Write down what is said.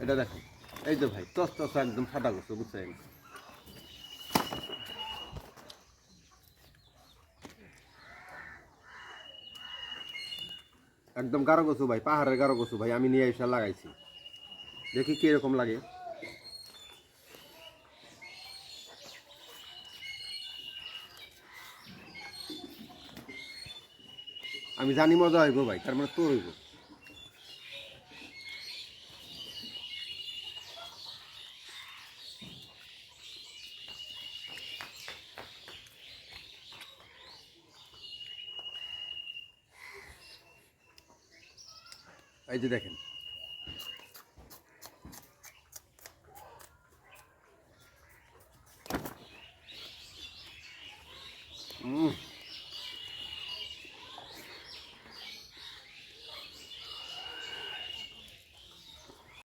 এটা দেখেন, এই যে ভাই টস টস একদম সাদা করছে, বুঝছেন? একদম গাঢ় কচু ভাই, পাহাড়ের গাঢ় কচু ভাই, আমি নিয়ে এসে লাগাইছি, দেখি কিরকম লাগে। আমি জানি মজা হইব ভাই, তার মানে তোর হইব। এই যে দেখেন